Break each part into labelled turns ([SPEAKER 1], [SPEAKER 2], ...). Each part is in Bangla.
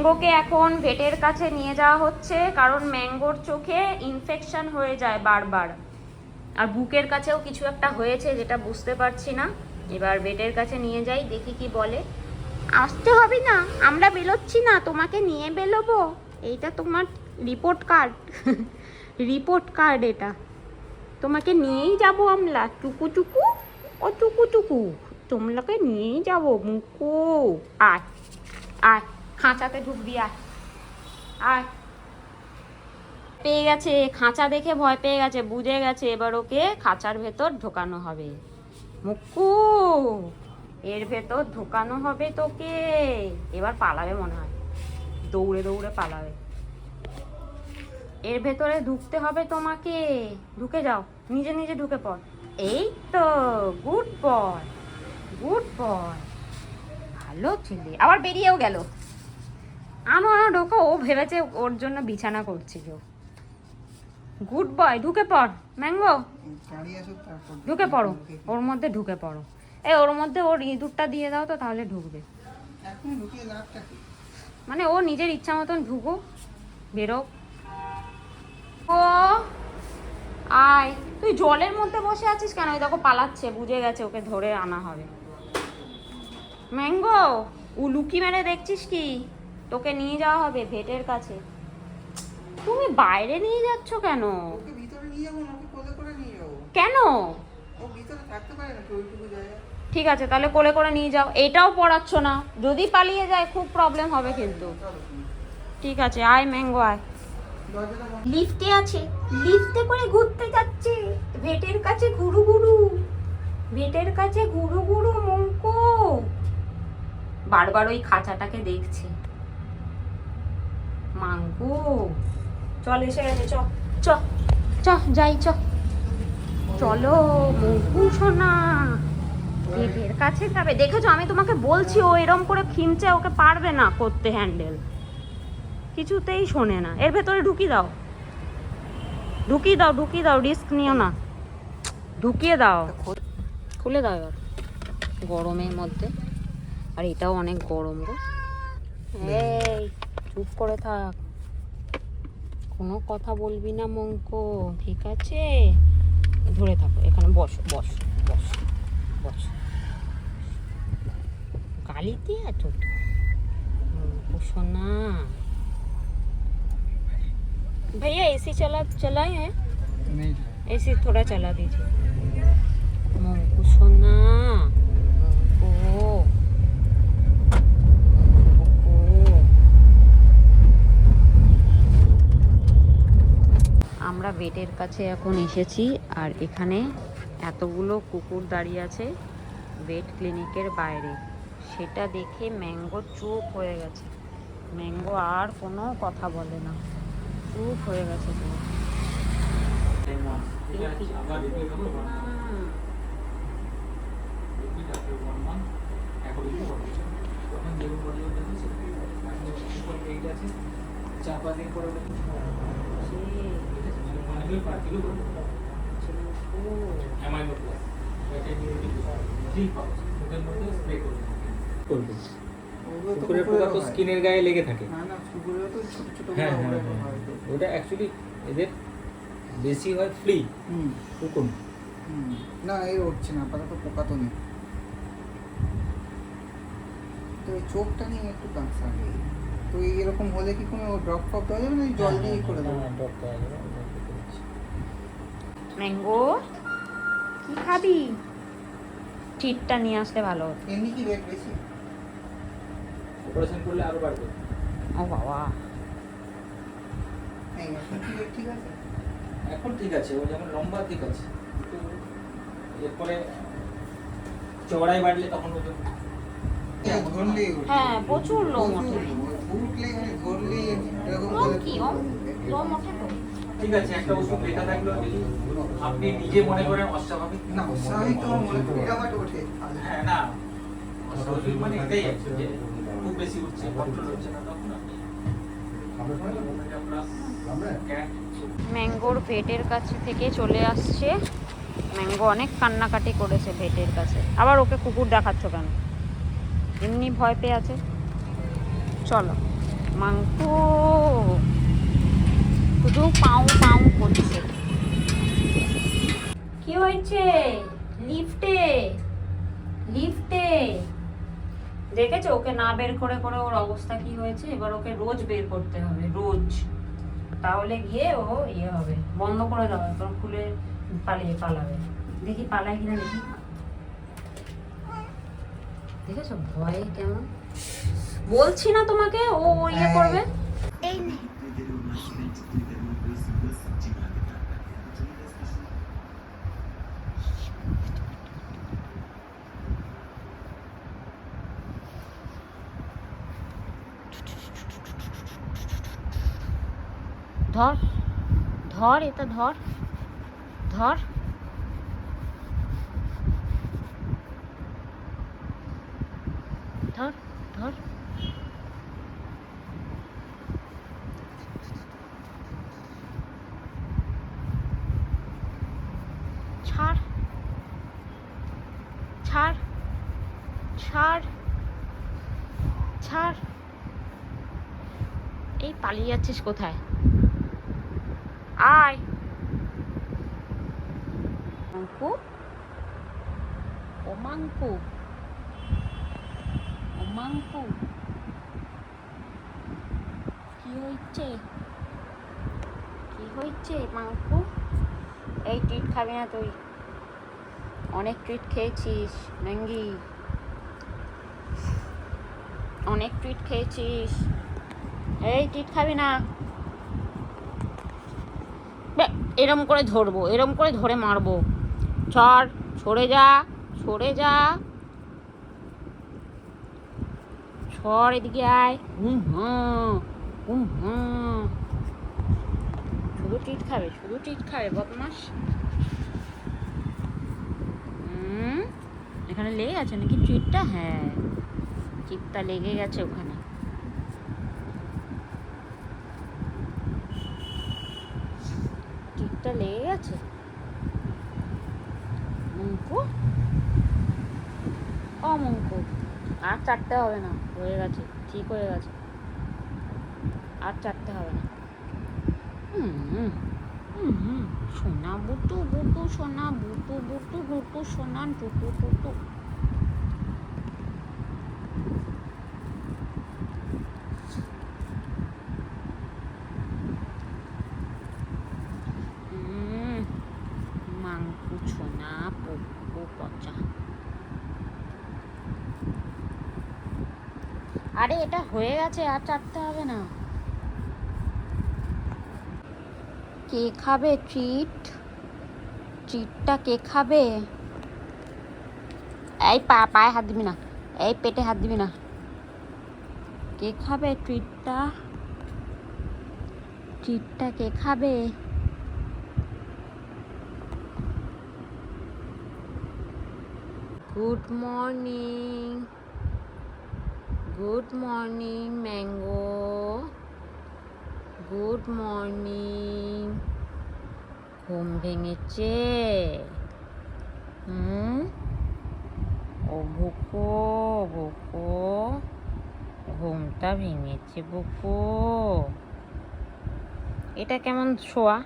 [SPEAKER 1] ম্যাঙ্গোকে এখন ভেটের কাছে নিয়ে যাওয়া হচ্ছে, কারণ ম্যাঙ্গোর চোখে ইনফেকশন হয়ে যায় বারবার, আর বুকের কাছেও কিছু একটা হয়েছে যেটা বুঝতে পারছি না। এবার ভেটের কাছে নিয়ে যাই, দেখি কি বলে। আসতে হবে না, আমরা বেরোচ্ছি না, তোমাকে নিয়ে বেরোবো। এইটা তোমার রিপোর্ট কার্ড। রিপোর্ট কার্ড এটা, তোমাকে নিয়েই যাব আমরা। টুকু টুকু ও টুকু টুকু, তোমরাকে নিয়েই যাবো মুকু। আয় আয়, খাঁচাতে ঢুকবি, আয় আয়। পেয়ে গেছে, খাঁচা দেখে ভয় পেয়ে গেছে, বুঝে গেছে এবার ওকে খাঁচার ভেতর ঢোকানো হবে। মুকু, এর ভেতর ঢোকানো হবে তোকে। এবার পালাবে মনে হয়, দৌড়ে দৌড়ে পালাবে। এর ভেতরে ঢুকতে হবে তোমাকে। ঢুকে যাও, নিজে নিজে ঢুকে পড়। এই তো, গুড বয়, গুড বয়, ভালো ছেলে। আবার বেরিয়েও গেল। আনো আনো, ঢোকো। ও ভেবেছে ওর জন্য বিছানা করছিল। গুড বয়, ঢুকে পড় ম্যাঙ্গো, ঢুকে পড়ো, ওর মধ্যে ঢুকে পড়ো। ওর মধ্যে ওর ইঁদুরটা দিয়ে দাও তো, তাহলে ঢুকবে। মানে ও নিজের ইচ্ছা মতন ঢুকো, বেরো। ও আয়, তুই জলের মধ্যে বসে আছিস কেন? ওই দেখো পালাচ্ছে, বুঝে গেছে ওকে ধরে আনা হবে। ম্যাঙ্গো, উলুকি মেরে দেখছিস কি? তোকে নিয়ে যাওয়া হবে ভেটের কাছে। তুমি বাইরে নিয়ে যাচ্ছ কেন? কেন? ঠিক আছে, তাহলে কোলে করে নিয়ে যাও। এটাও পড়াচ্ছ না, যদি পালিয়ে যায় খুব প্রবলেম হবে কিন্তু। ঠিক আছে, আয় ম্যাঙ্গো, আয়। লিফটে আছে, লিফটে করে ঘুরতে যাচ্ছে ভেটের কাছে। ঘুরু ঘুরু, ভেটের কাছে ঘুরু ঘুরু মঙ্কো। বারবার ওই খাঁচাটাকে দেখছে। মাঙ্কু, চল এসে গেছে, চ চ চ যাই, চ চলো মঙ্কু সোনা, ভেটের কাছে যাবে। দেখেছো, আমি তোমাকে বলছি, ও এরম করে খিমচে, ওকে পারবে না করতে হ্যান্ডেল, কিছুতেই শোনে না। এর ভেতরে ঢুকিয়ে দাও, ঢুকিয়ে দাও, ঢুকিয়ে দাও, রিস্ক নিও না, ঢুকিয়ে দাও। খুলে দাও এবার, গরমের মধ্যে। আর এটাও অনেক গরম গো। এই চুপ করে থাক, কোনো কথা বলবি না মঙ্কো, ঠিক আছে? ধরে থাকো, এখানে বসো, বস বস বস। গালিতে আছো তো মঙ্কো সোনা। भैया एसी चलाए हैं? नहीं, एसी थोड़ा चला दीजिए। मम्मू सोना, আমরা বেটের কাছে এখন এসেছি, আর এখানে এতগুলো কুকুর দাঁড়িয়ে আছে ভেট ক্লিনিকের বাইরে। সেটা দেখে ম্যাঙ্গো চুপ হয়ে গেছে। ম্যাঙ্গো আর কোনো কথা বলে না, চুপ হয়ে গেছে।
[SPEAKER 2] কুকুরের পোকা তো স্কিনের গায়ে লেগে থাকে। হ্যাঁ হ্যাঁ, ওটা অ্যাকচুয়ালি এদের বেশি হয় ফ্লি, কুকুর
[SPEAKER 3] না। এর হচ্ছে না, আপাতত পোকা তো নেই। তো এই চোখটা নিয়ে একটু কনসার্ন। তো এরকম হলে কি কোনো ড্রপ ফপ দেওয়া যাবে না? জল দিয়ে করে দেবো।
[SPEAKER 2] ড্রপ দেওয়া যাবে।
[SPEAKER 1] ম্যাঙ্গো, কি খাবি? চিটটা নিয়ে আসলে ভালো হতো।
[SPEAKER 3] এমনি কি রেট বেশি?
[SPEAKER 2] অপারেশন করলে আরো বাড়বে।
[SPEAKER 1] ও বাবা,
[SPEAKER 3] এখন কি রেট ঠিক আছে?
[SPEAKER 2] এখন ঠিক আছে, ও যেমন লম্বা ঠিক আছে, কিন্তু এরপরে চওড়াই বাড়লে তখন
[SPEAKER 1] হ্যাঁ প্রচুর লোম ওঠে। লোম ওঠে তো।
[SPEAKER 2] ঠিক আছে, একটা ওষুধ লেখা থাকলো, যদি আপনি নিজে মনে করেন অস্বাভাবিক,
[SPEAKER 3] না অস্বাভাবিক তো মনে করি আমার ওঠে।
[SPEAKER 2] হ্যাঁ না, অস্বাভাবিক মানে এটাই আছে যে খুব বেশি উঠছে, কন্ট্রোল হচ্ছে না, তখন আপনি
[SPEAKER 1] ম্যাঙ্গোর ভেটের কাছে থেকে চলে আসছে। ম্যাঙ্গো অনেক কান্নাকাটি করেছে ভেটের কাছে। আবার ওকে কুকুর দেখাচ্ছ কেন? এমনি ভয় পেয়ে আছে। চলো মাংকু শুধু পাউ পাউ করছে। কি হয়েছে? লিফটে লিফটে দেখেছো ওকে না বের করে করে ওর অবস্থা কি হয়েছে। এবার ওকে রোজ বের করতে হবে, রোজ, তাহলে গিয়ে ও ইয়ে হবে। বন্ধ করে দাও, এখন খুলে পালাবে। দেখি পালায় কিনা দেখি। দেখেছো ভয়ে কেমন, বলছি না তোমাকে ও ইয়ে করবে। এই নে ধর ধর, এটা ধর ধর। ধর ধর ছাড় ছাড় ছাড় ছাড়। এই পালিয়ে যাচ্ছিস কোথায়? আয় মাংকু, ও মাংকু, ও মাংকু, কি হয়েছে? কি হয়েছে মাংকু? এই ট্রিট খাবি না তুই? অনেক ট্রিট খেয়েছিস ম্যাঙ্গি, অনেক ট্রিট খেয়েছিস। এই ট্রিট খাবি না। এরম করে ধরবো, এরম করে ধরে মারবো। ছাড়, সরে যা, সরে যা, সর, এদিকে আয়। শুধু ট্রিট খাবে, শুধু ট্রিট খাবে, বদমাস। এখানে লেগে আছে নাকি ট্রিটটা? হ্যাঁ, ট্রিটটা লেগে গেছে ওখানে। ট্রিটটা লেগে গেছে। মঙ্কু, ও মঙ্কু, আর চাটতে হবে না, হয়ে গেছে, ঠিক হয়ে গেছে, আর চাটতে হবে না। সোনা বুটু বুটু, সোনা বুটু বুটু বুটু, সোনা টুটু টুটু। মাংকু সোনা পুকু পচা। আরে এটা হয়ে গেছে, আর চাটতে হবে না। কে খাবে ট্রিট? ট্রিটটা কে খাবে? এই পায়ে হাত দিবি না, এই পেটে হাত দিবি না। কে খাবে ট্রিটটা? ট্রিটটা কে খাবে? Good morning, good morning mango, good morning. ঘুম ভেঙেছে? ও বুকু, বুকু, ঘুমটা ভেঙেছে বুকু। এটা কেমন শোয়া?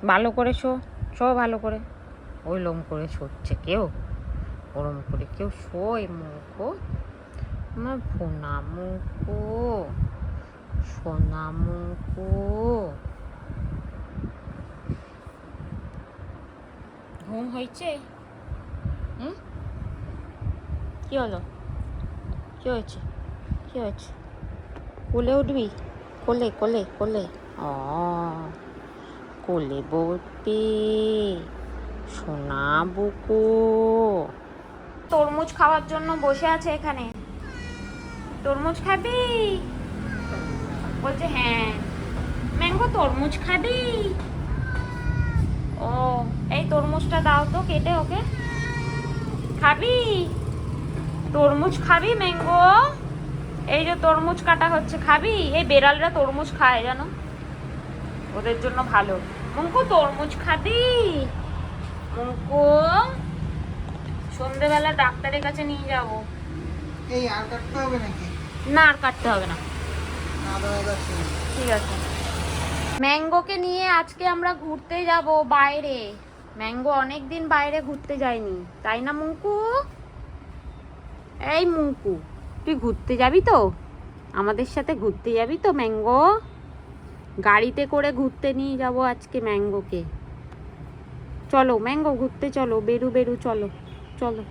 [SPEAKER 1] ভালো করে শো, শো ভালো করে। ওই লোম করে শোচ্ছে কেউ? ওরম করে কেউ শোয় মুখো? আমার সোনা মুখো, সোনা মুখো। ঘুম হয়েছে? কি হলো? কি হয়েছে? কি হয়েছে? কোলে উঠবি? কোলে কোলে কোলে, কোলে বসবি সোনা বুকু। তরমুজ খাওয়ার জন্য বসে আছে এখানে। তরমুজ খাবি? বলছে হ্যাঁ। ম্যাঙ্গো তরমুজ খাবি? ও, এই তরমুজটা দাও তো কেটে ওকে। খাবি? তরমুজ খাবি ম্যাঙ্গো? এই যে তরমুজ কাটা হচ্ছে, খাবি? এই বেড়ালরা তরমুজ খায় জানো, ওদের জন্য ভালো। মুঙ্কু তরমুজ খাবি? মুঙ্কু, সন্ধেবেলা ডাক্তারের কাছে নিয়ে যাব।
[SPEAKER 3] এই আর কাটতে হবে নাকি?
[SPEAKER 1] না আর কাটতে হবে না,
[SPEAKER 3] আদা আদা ছিল।
[SPEAKER 1] ঠিক আছে। ম্যাঙ্গোকে নিয়ে আজকে আমরা ঘুরতে যাব বাইরে। ম্যাঙ্গো অনেক দিন বাইরে ঘুরতে যায়নি, তাই না মুঙ্কু? এই মুঙ্কু, তুই ঘুরতে যাবি তো? আমাদের সাথে ঘুরতে যাবি তো ম্যাঙ্গো? গাড়িতে করে ঘুরতে নিয়ে যাব আজকে ম্যাঙ্গোকে। চলো ম্যাঙ্গো ঘুরতে চলো, বেরু বেরু চলো চলো।